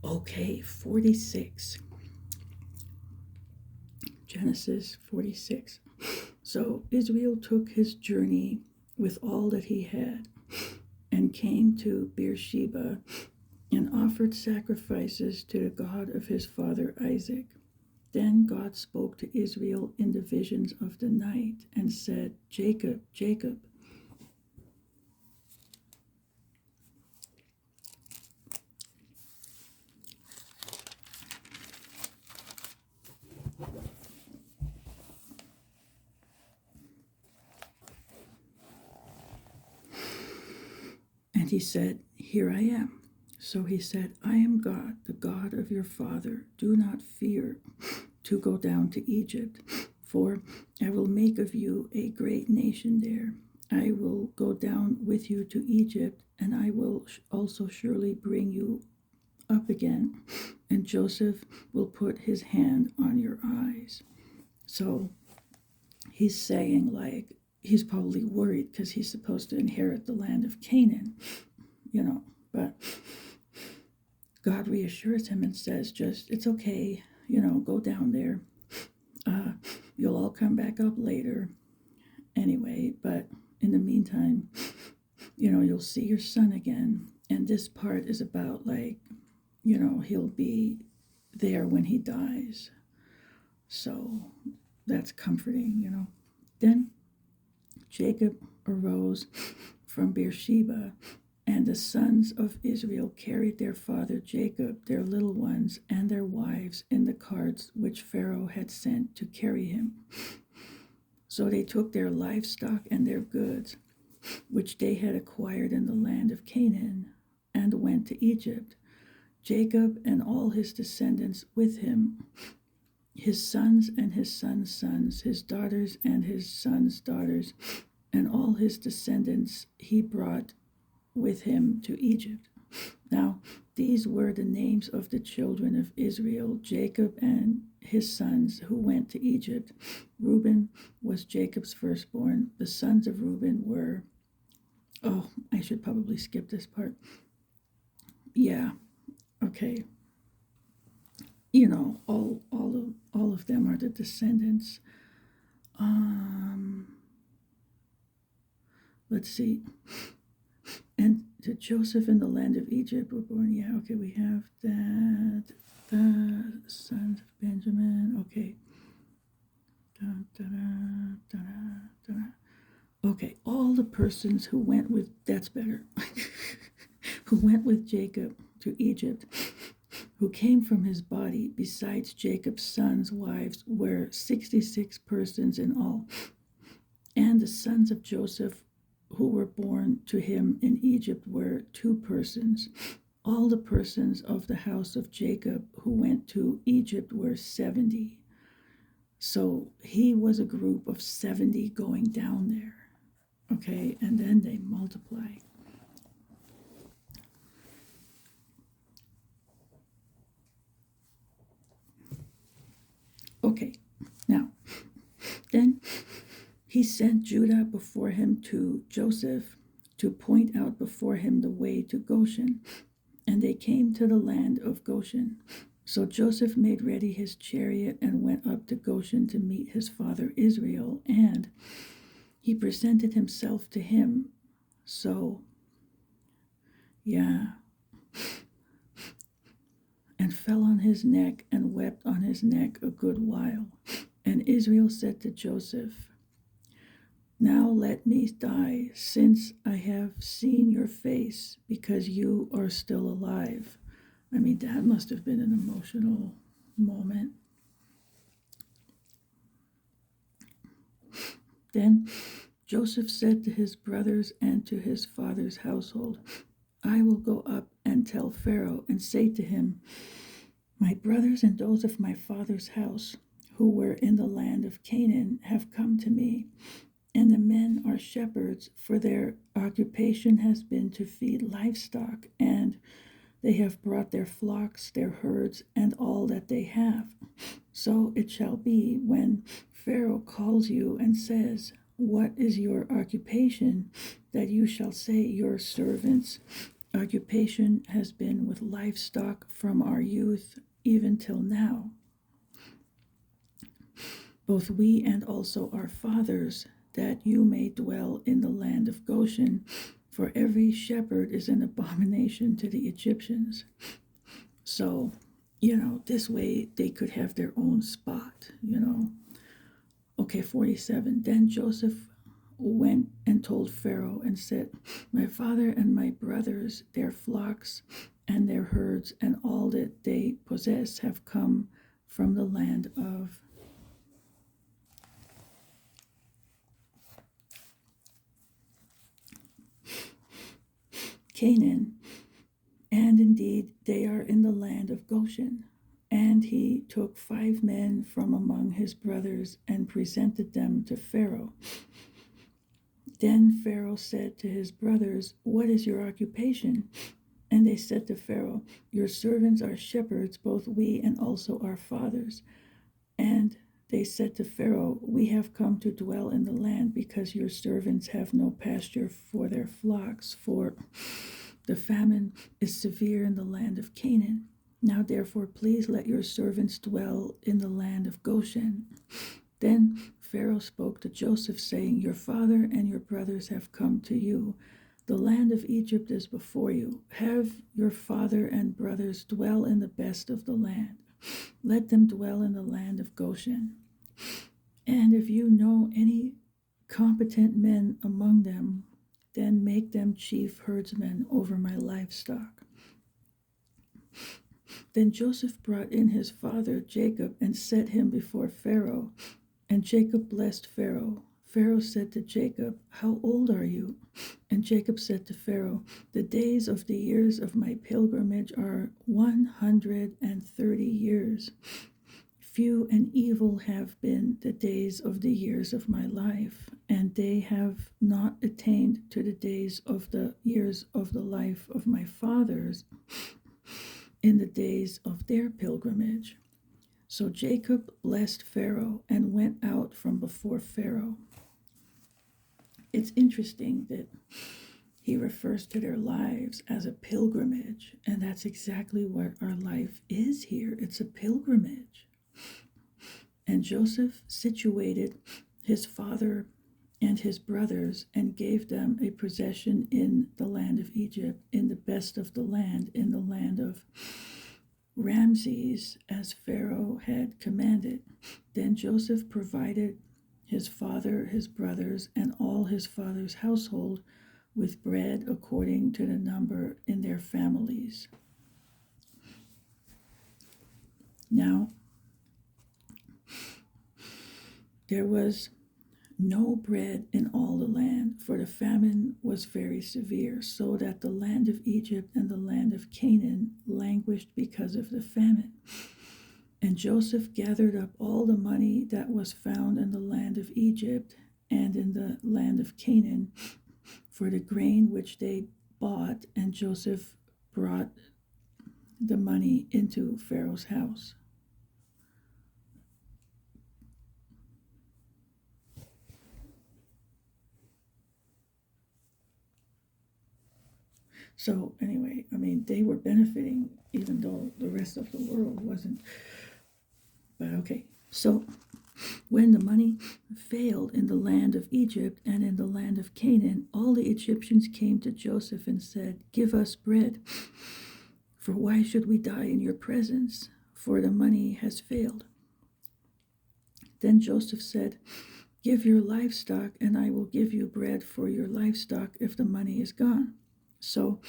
Okay, 46. Genesis 46. So Israel took his journey with all that he had and came to Beersheba and offered sacrifices to the God of his father Isaac. Then God spoke to Israel in the visions of the night and said, Jacob, Jacob. And he said, Here I am. So he said, I am God, the God of your father. Do not fear to go down to Egypt, for I will make of you a great nation there. I will go down with you to Egypt, and I will also surely bring you up again, and Joseph will put his hand on your eyes. So he's saying, like, he's probably worried because he's supposed to inherit the land of Canaan, but God reassures him and says, just, it's okay, go down there. You'll all come back up later anyway, but in the meantime, you'll see your son again. And this part is about, like, he'll be there when he dies. So that's comforting. Then Jacob arose from Beersheba, and the sons of Israel carried their father Jacob, their little ones, and their wives in the carts which Pharaoh had sent to carry him. So they took their livestock and their goods, which they had acquired in the land of Canaan, and went to Egypt, Jacob and all his descendants with him, his sons and his sons' sons, his daughters and his sons' daughters, and all his descendants he brought with him to Egypt. Now, these were the names of the children of Israel, Jacob and his sons who went to Egypt. Reuben was Jacob's firstborn. The sons of Reuben were, I should probably skip this part. Yeah, okay. All of them are the descendants. Let's see. And to Joseph in the land of Egypt were born. Yeah, okay, we have that. The sons of Benjamin. Okay. Okay, all the persons who went with, that's better, who went with Jacob to Egypt, who came from his body, besides Jacob's sons' wives, were 66 persons in all. And the sons of Joseph who were born to him in Egypt were 2 persons. All the persons of the house of Jacob who went to Egypt were 70. So he was a group of 70 going down there. Okay, and then they multiply. Okay, now, then he sent Judah before him to Joseph to point out before him the way to Goshen, and they came to the land of Goshen. So Joseph made ready his chariot and went up to Goshen to meet his father Israel, and he presented himself to him. So, yeah, and fell on his neck and wept on his neck a good while. And Israel said to Joseph, Now let me die, since I have seen your face, because you are still alive. I mean, that must have been an emotional moment. Then Joseph said to his brothers and to his father's household, I will go up and tell Pharaoh and say to him, My brothers and those of my father's house who were in the land of Canaan have come to me, and the men are shepherds, for their occupation has been to feed livestock, and they have brought their flocks, their herds, and all that they have. So it shall be when Pharaoh calls you and says, What is your occupation? That you shall say, Your servants occupation has been with livestock from our youth even till now. Both we and also our fathers, that you may dwell in the land of Goshen, for every shepherd is an abomination to the Egyptians. So, this way they could have their own spot. Okay, 47. Then Joseph went and told Pharaoh and said, my father and my brothers, their flocks and their herds, and all that they possess have come from the land of Canaan, and indeed they are in the land of Goshen. And he took 5 men from among his brothers and presented them to Pharaoh. Then Pharaoh said to his brothers, what is your occupation? And they said to Pharaoh, your servants are shepherds, both we and also our fathers. And they said to Pharaoh, we have come to dwell in the land because your servants have no pasture for their flocks, for the famine is severe in the land of Canaan. Now therefore please let your servants dwell in the land of Goshen. Then Pharaoh spoke to Joseph, saying, your father and your brothers have come to you. The land of Egypt is before you. Have your father and brothers dwell in the best of the land. Let them dwell in the land of Goshen. And if you know any competent men among them, then make them chief herdsmen over my livestock. Then Joseph brought in his father Jacob and set him before Pharaoh. And Jacob blessed Pharaoh. Pharaoh said to Jacob, how old are you? And Jacob said to Pharaoh, the days of the years of my pilgrimage are 130 years. Few and evil have been the days of the years of my life, and they have not attained to the days of the years of the life of my fathers in the days of their pilgrimage. So Jacob blessed Pharaoh and went out from before Pharaoh. It's interesting that he refers to their lives as a pilgrimage, and that's exactly what our life is here. It's a pilgrimage. And Joseph situated his father and his brothers and gave them a possession in the land of Egypt, in the best of the land, in the land of Ramses, as Pharaoh had commanded. Then Joseph provided his father, his brothers, and all his father's household with bread according to the number in their families. Now, there was no bread in all the land, for the famine was very severe, so that the land of Egypt and the land of Canaan languished because of the famine. And Joseph gathered up all the money that was found in the land of Egypt and in the land of Canaan for the grain which they bought, and Joseph brought the money into Pharaoh's house. So anyway, they were benefiting even though the rest of the world wasn't. But okay, so when the money failed in the land of Egypt and in the land of Canaan, all the Egyptians came to Joseph and said, give us bread, for why should we die in your presence? For the money has failed. Then Joseph said, give your livestock, and I will give you bread for your livestock if the money is gone. So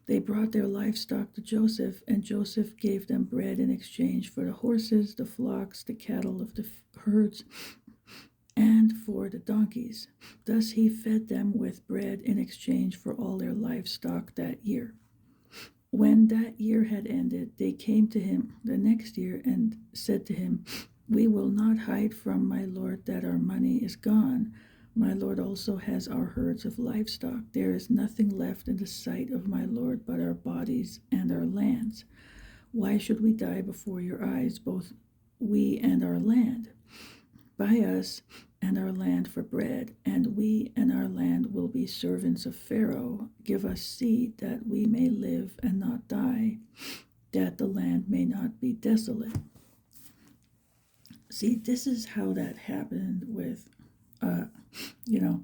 they brought their livestock to Joseph, and Joseph gave them bread in exchange for the horses, the flocks, the cattle of the herds, and for the donkeys. Thus he fed them with bread in exchange for all their livestock that year. When that year had ended, they came to him the next year and said to him, we will not hide from my lord that our money is gone. My lord also has our herds of livestock. There is nothing left in the sight of my lord but our bodies and our lands. Why should we die before your eyes, both we and our land? Buy us and our land for bread, and we and our land will be servants of Pharaoh. Give us seed that we may live and not die, that the land may not be desolate. See, this is how that happened with, you know,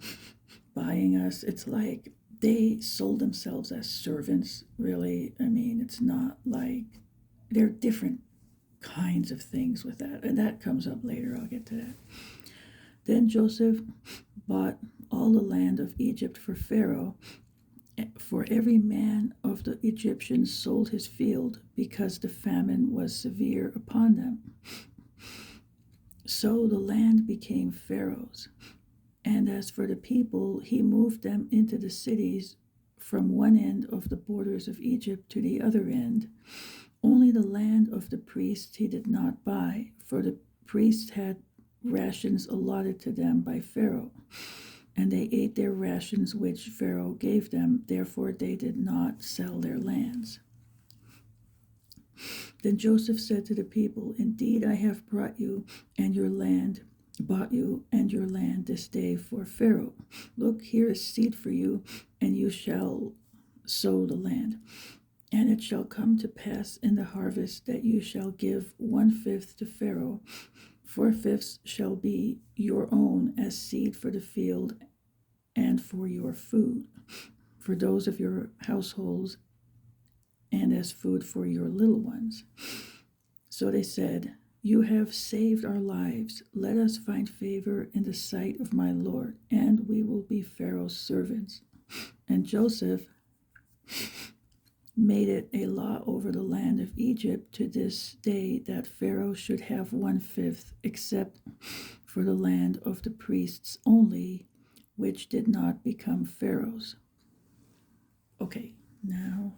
buying us. It's like they sold themselves as servants, really. I mean, it's not like there are different kinds of things with that, and that comes up later. I'll get to that. Then Joseph bought all the land of Egypt for Pharaoh, for every man of the Egyptians sold his field, because the famine was severe upon them. So the land became Pharaoh's. And as for the people, he moved them into the cities from one end of the borders of Egypt to the other end. Only the land of the priests he did not buy, for the priests had rations allotted to them by Pharaoh, and they ate their rations which Pharaoh gave them. Therefore they did not sell their lands. Then Joseph said to the people, indeed, I have bought you and your land this day for Pharaoh. Look, here is seed for you, and you shall sow the land. And it shall come to pass in the harvest that you shall give 1/5 to Pharaoh. 4/5 shall be your own as seed for the field and for your food, for those of your households, and as food for your little ones. So they said, you have saved our lives. Let us find favor in the sight of my Lord, and we will be Pharaoh's servants. And Joseph made it a law over the land of Egypt to this day that Pharaoh should have 1/5, except for the land of the priests only, which did not become Pharaoh's. Okay, now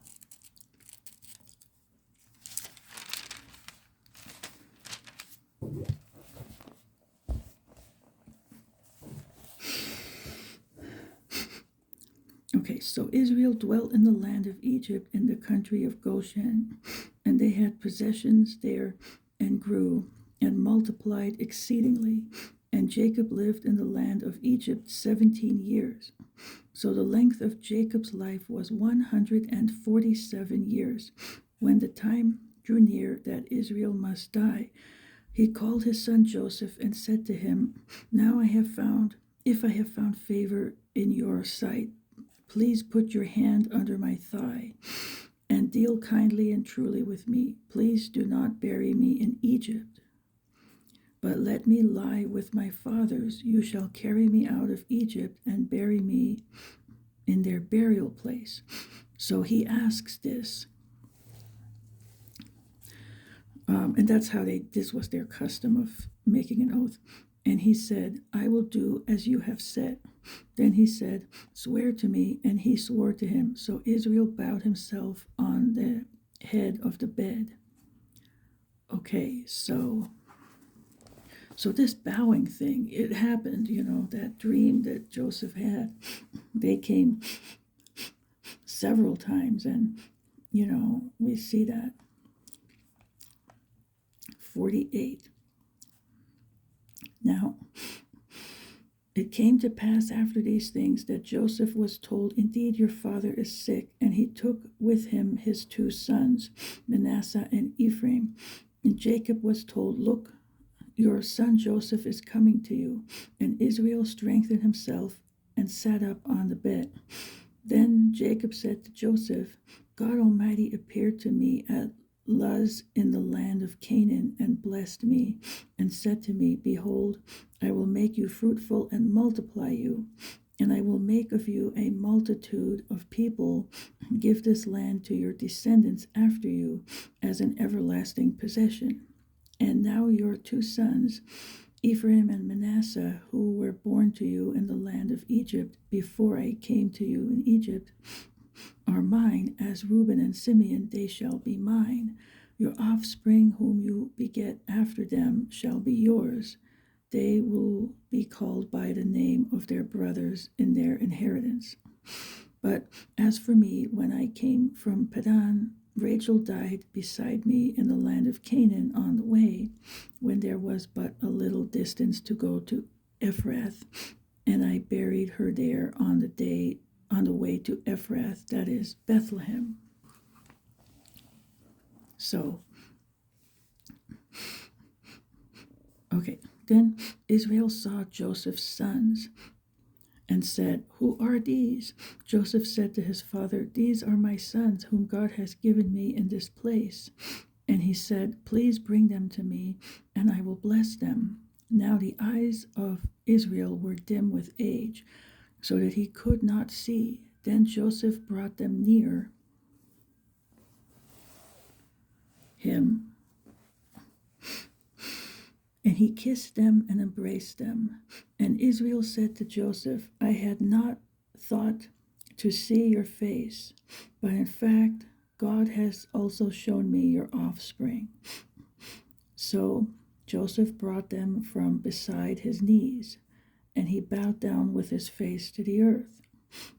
Okay, so Israel dwelt in the land of Egypt in the country of Goshen, and they had possessions there and grew and multiplied exceedingly. And Jacob lived in the land of Egypt 17 years. So the length of Jacob's life was 147 years. When the time drew near that Israel must die, he called his son Joseph and said to him, Now if I have found favor in your sight, please put your hand under my thigh and deal kindly and truly with me. Please do not bury me in Egypt, but let me lie with my fathers. You shall carry me out of Egypt and bury me in their burial place. So he asks this. And that's how this was their custom of making an oath. And he said, I will do as you have said. Then he said, swear to me. And he swore to him. So Israel bowed himself on the head of the bed. Okay, so this bowing thing, it happened, that dream that Joseph had. They came several times, and, we see that. 48. Now, it came to pass after these things that Joseph was told, indeed, your father is sick, and he took with him his 2 sons, Manasseh and Ephraim. And Jacob was told, look, your son Joseph is coming to you. And Israel strengthened himself and sat up on the bed. Then Jacob said to Joseph, God Almighty appeared to me at Luz in the land of Canaan and blessed me and said to me, behold, I will make you fruitful and multiply you, and I will make of you a multitude of people. Give this land to your descendants after you as an everlasting possession. And now your 2 sons, Ephraim and Manasseh, who were born to you in the land of Egypt before I came to you in Egypt, are mine. As Reuben and Simeon, they shall be mine. Your offspring, whom you beget after them, shall be yours. They will be called by the name of their brothers in their inheritance. But as for me, when I came from Padan, Rachel died beside me in the land of Canaan on the way, when there was but a little distance to go to Ephrath, and I buried her there on the way to Ephrath, that is Bethlehem. So, okay, then Israel saw Joseph's sons and said, "Who are these?" Joseph said to his father, "These are my sons, whom God has given me in this place." And he said, "Please bring them to me, and I will bless them." Now the eyes of Israel were dim with age, so that he could not see. Then Joseph brought them near him, and he kissed them and embraced them. And Israel said to Joseph, "I had not thought to see your face, but in fact, God has also shown me your offspring." So Joseph brought them from beside his knees, and he bowed down with his face to the earth.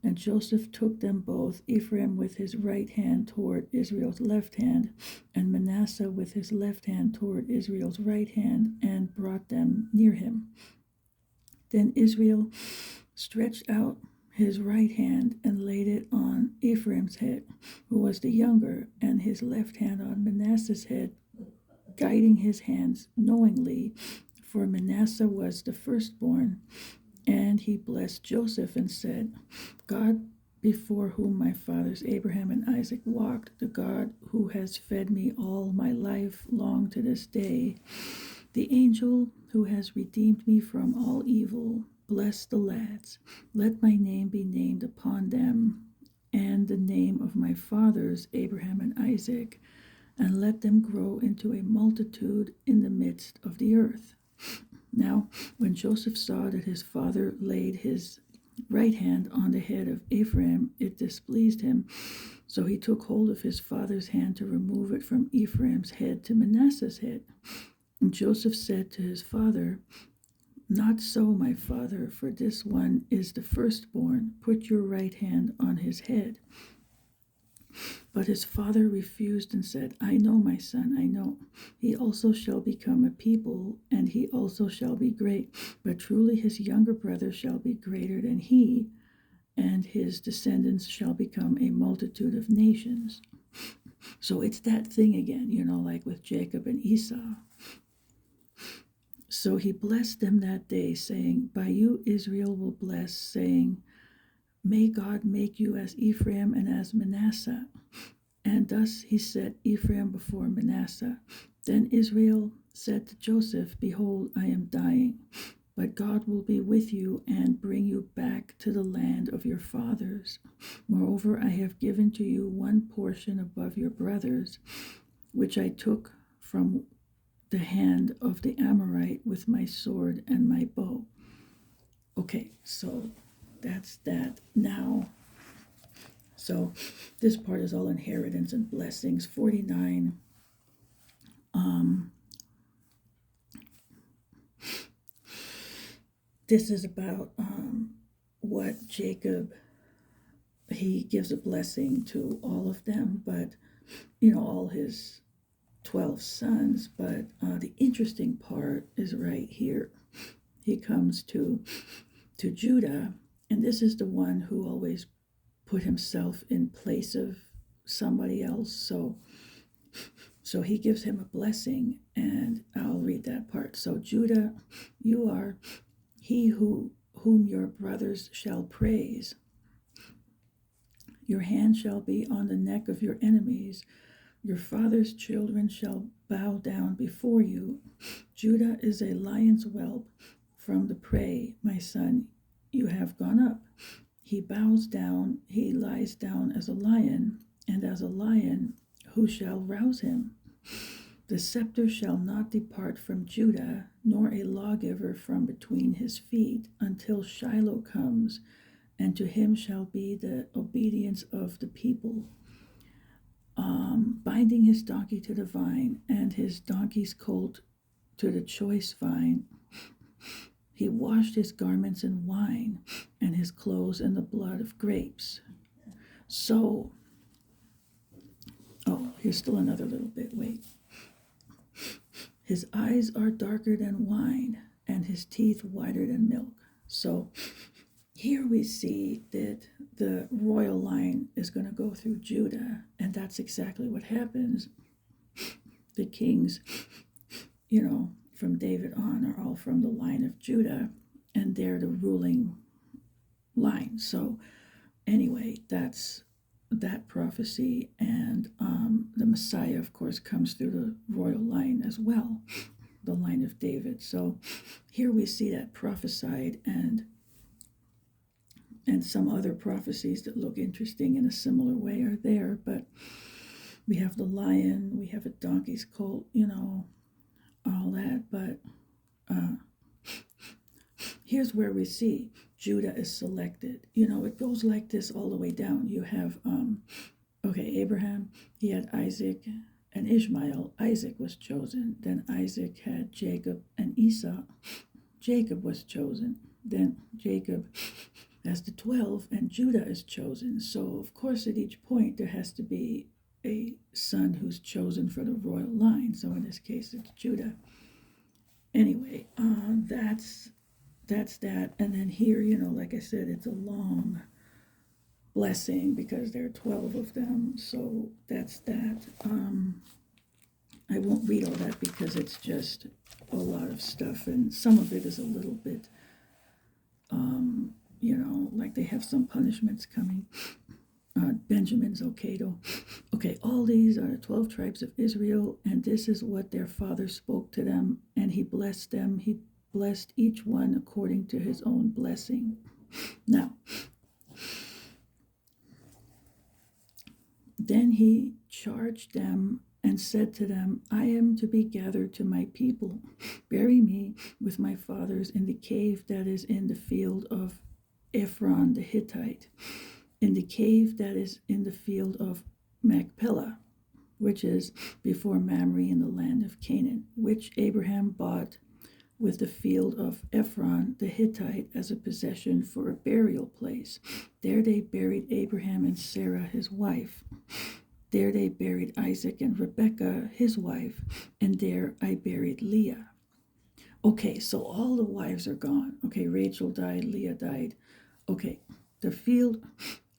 And Joseph took them both, Ephraim with his right hand toward Israel's left hand, and Manasseh with his left hand toward Israel's right hand, and brought them near him. Then Israel stretched out his right hand and laid it on Ephraim's head, who was the younger, and his left hand on Manasseh's head, guiding his hands knowingly, for Manasseh was the firstborn. And he blessed Joseph and said, "God, before whom my fathers Abraham and Isaac walked, the God who has fed me all my life long to this day, the angel who has redeemed me from all evil, bless the lads. Let my name be named upon them, and the name of my fathers Abraham and Isaac, and let them grow into a multitude in the midst of the earth." Now, when Joseph saw that his father laid his right hand on the head of Ephraim, it displeased him. So he took hold of his father's hand to remove it from Ephraim's head to Manasseh's head. And Joseph said to his father, "Not so, my father, for this one is the firstborn. Put your right hand on his head." But his father refused and said, "I know, my son, I know. He also shall become a people, and he also shall be great. But truly his younger brother shall be greater than he, and his descendants shall become a multitude of nations." So it's that thing again, like with Jacob and Esau. So he blessed them that day, saying, "By you Israel will bless, saying, may God make you as Ephraim and as Manasseh." And thus he set Ephraim before Manasseh. Then Israel said to Joseph, "Behold, I am dying, but God will be with you and bring you back to the land of your fathers. Moreover, I have given to you one portion above your brothers, which I took from the hand of the Amorite with my sword and my bow." Okay, so that's that. Now, so this part is all inheritance and blessings. 49. This is about what Jacob, he gives a blessing to all of them, but all his 12 sons. But the interesting part is right here. He comes to Judah, and this is the one who always put himself in place of somebody else. So he gives him a blessing, and I'll read that part. So, "Judah, you are he whom your brothers shall praise. Your hand shall be on the neck of your enemies. Your father's children shall bow down before you. Judah is a lion's whelp from the prey, my son. You have gone up. He bows down, he lies down as a lion, and as a lion, who shall rouse him? The scepter shall not depart from Judah, nor a lawgiver from between his feet, until Shiloh comes, and to him shall be the obedience of the people. Binding his donkey to the vine, and his donkey's colt to the choice vine. He washed his garments in wine, and his clothes in the blood of grapes." So, here's still another little bit, wait. "His eyes are darker than wine, and his teeth whiter than milk. So here we see that the royal line is going to go through Judah, and that's exactly what happens. The kings, from David on are all from the line of Judah, and they're the ruling line. So anyway, that's that prophecy, and the Messiah, of course, comes through the royal line as well, the line of David. So here we see that prophesied, and some other prophecies that look interesting in a similar way are there. But we have the lion, we have a donkey's colt, all that. But here's where we see Judah is selected. It goes like this all the way down. You have, Abraham, he had Isaac and Ishmael. Isaac was chosen. Then Isaac had Jacob and Esau. Jacob was chosen. Then Jacob has the 12, and Judah is chosen. So, of course, at each point, there has to be a son who's chosen for the royal line. So, in this case, it's Judah. Anyway, that's that. And then here, like I said, it's a long blessing because there are 12 of them. So that's that. I won't read all that because it's just a lot of stuff, and some of it is a little bit, like they have some punishments coming. Benjamin's Okado. Okay, all these are 12 tribes of Israel, and this is what their father spoke to them, and he blessed them. He blessed each one according to his own blessing. Now, then he charged them and said to them, I am to be gathered to my people. Bury me with my fathers in the cave that is in the field of Ephron the Hittite, in the cave that is in the field of Machpelah, which is before Mamre in the land of Canaan, which Abraham bought with the field of Ephron the Hittite as a possession for a burial place. There they buried Abraham and Sarah his wife. There they buried Isaac and Rebekah his wife, and there I buried Leah. Okay, so all the wives are gone. Okay, Rachel died, Leah died. Okay, the field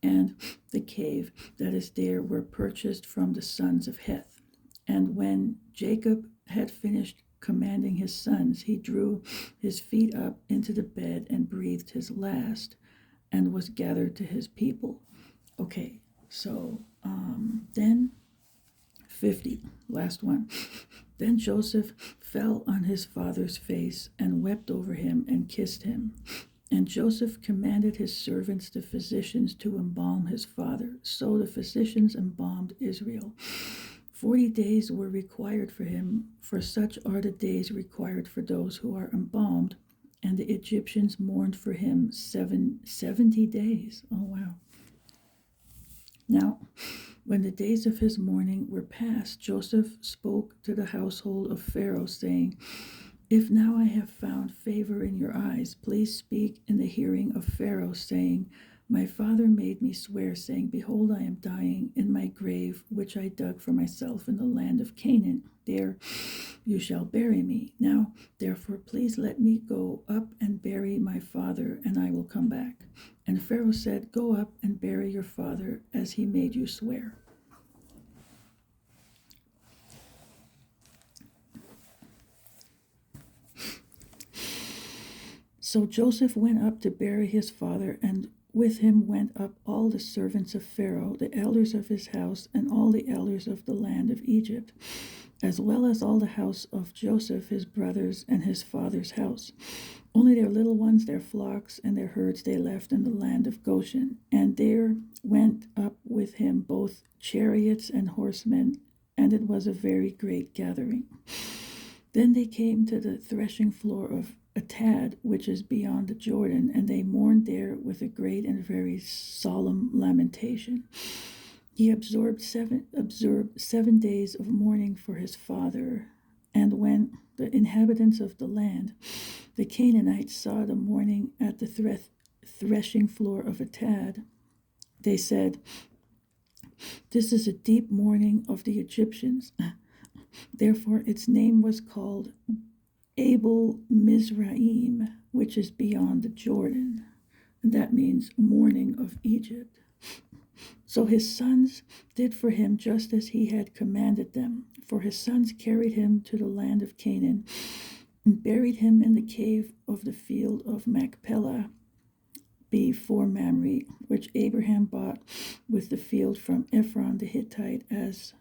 and the cave that is there were purchased from the sons of Heth. And when Jacob had finished commanding his sons, he drew his feet up into the bed and breathed his last, and was gathered to his people. Okay, so then 50, last one. Then Joseph fell on his father's face and wept over him and kissed him. And Joseph commanded his servants, the physicians, to embalm his father. So the physicians embalmed Israel. 40 days were required for him, for such are the days required for those who are embalmed. And the Egyptians mourned for him 70 days. Oh, wow. Now, when the days of his mourning were past, Joseph spoke to the household of Pharaoh, saying, If now I have found favor in your eyes, please speak in the hearing of Pharaoh, saying, My father made me swear, saying, Behold, I am dying in my grave, which I dug for myself in the land of Canaan. There you shall bury me. Now, therefore, please let me go up and bury my father, and I will come back. And Pharaoh said, Go up and bury your father, as he made you swear. So Joseph went up to bury his father, and with him went up all the servants of Pharaoh, the elders of his house, and all the elders of the land of Egypt, as well as all the house of Joseph, his brothers, and his father's house. Only their little ones, their flocks, and their herds they left in the land of Goshen. And there went up with him both chariots and horsemen, and it was a very great gathering. Then they came to the threshing floor of Atad, which is beyond the Jordan, and they mourned there with a great and very solemn lamentation. He observed 7 days of mourning for his father. And when the inhabitants of the land, the Canaanites, saw the mourning at the threshing floor of Atad, they said, This is a deep mourning of the Egyptians. Therefore its name was called Abel Mizraim, which is beyond the Jordan. And that means morning of Egypt. So his sons did for him just as he had commanded them. For his sons carried him to the land of Canaan and buried him in the cave of the field of Machpelah before Mamre, which Abraham bought with the field from Ephron the Hittite as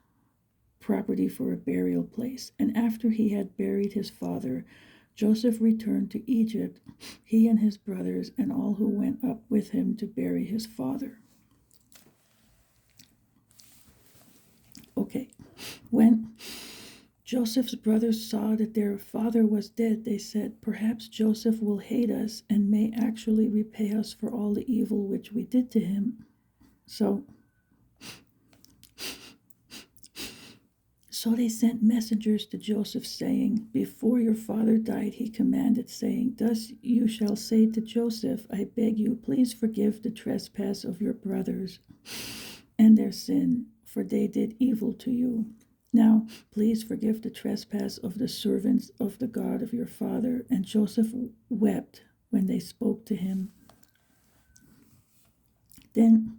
property for a burial place. And after he had buried his father, Joseph returned to Egypt, he and his brothers, and all who went up with him to bury his father. Okay, when Joseph's brothers saw that their father was dead, they said, "Perhaps Joseph will hate us and may actually repay us for all the evil which we did to him." So they sent messengers to Joseph, saying, "Before your father died, he commanded, saying, Thus you shall say to Joseph, I beg you, please forgive the trespass of your brothers and their sin, for they did evil to you. Now, please forgive the trespass of the servants of the God of your father." And Joseph wept when they spoke to him. Then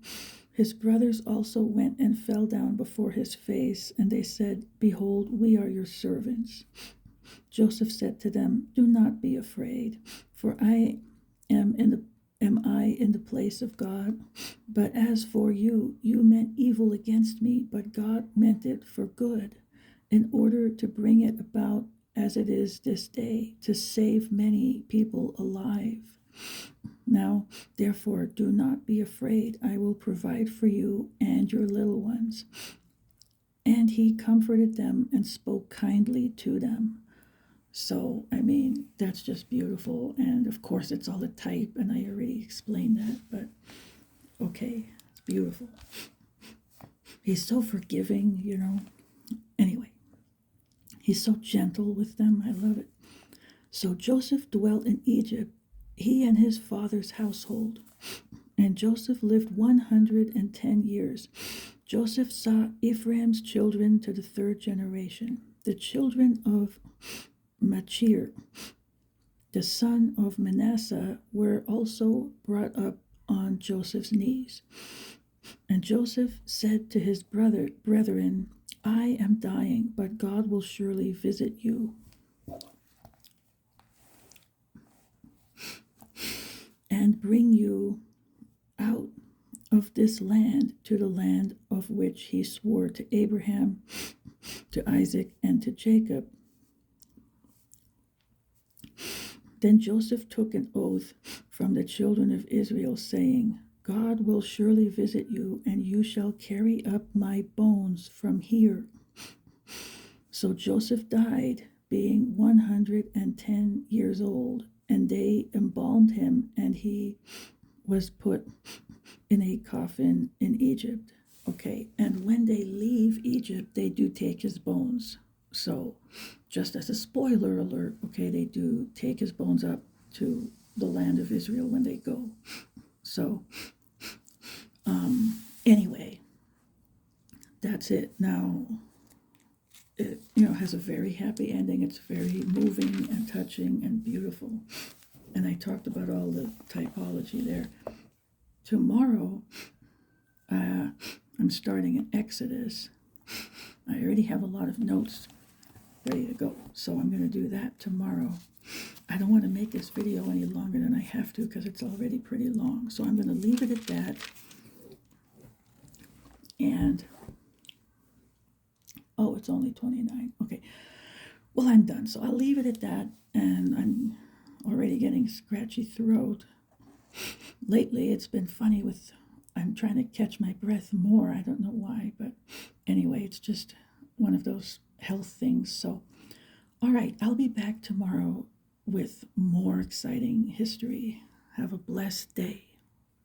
his brothers also went and fell down before his face, and they said, "Behold, we are your servants." Joseph said to them, "Do not be afraid, for am I in the place of God? But as for you, you meant evil against me, but God meant it for good, in order to bring it about as it is this day, to save many people alive. Now, therefore, do not be afraid. I will provide for you and your little ones." And he comforted them and spoke kindly to them. So, I mean, that's just beautiful. And of course, it's all a type, and I already explained that, but okay, it's beautiful. He's so forgiving, Anyway, he's so gentle with them. I love it. So Joseph dwelt in Egypt, he and his father's household. And Joseph lived 110 years. Joseph saw Ephraim's children to the third generation. The children of Machir, the son of Manasseh, were also brought up on Joseph's knees. And Joseph said to his brethren, "I am dying, but God will surely visit you and bring you out of this land to the land of which he swore to Abraham, to Isaac, and to Jacob." Then Joseph took an oath from the children of Israel, saying, "God will surely visit you, and you shall carry up my bones from here." So Joseph died, being 110 years old, and they embalmed him, and he was put in a coffin in Egypt. Okay, and when they leave Egypt, they do take his bones. So, just as a spoiler alert, okay, they do take his bones up to the land of Israel when they go. So, anyway, that's it. Now, it has a very happy ending. It's very moving and touching and beautiful. And I talked about all the typology there. Tomorrow, I'm starting in Exodus. I already have a lot of notes ready to go, so I'm going to do that tomorrow. I don't want to make this video any longer than I have to because it's already pretty long, so I'm going to leave it at that. And it's only 29. Okay, well, I'm done, so I'll leave it at that. And I'm already getting scratchy throat. Lately, it's been funny I'm trying to catch my breath more. I don't know why, but anyway, it's just one of those health things. So, all right, I'll be back tomorrow with more exciting history. Have a blessed day.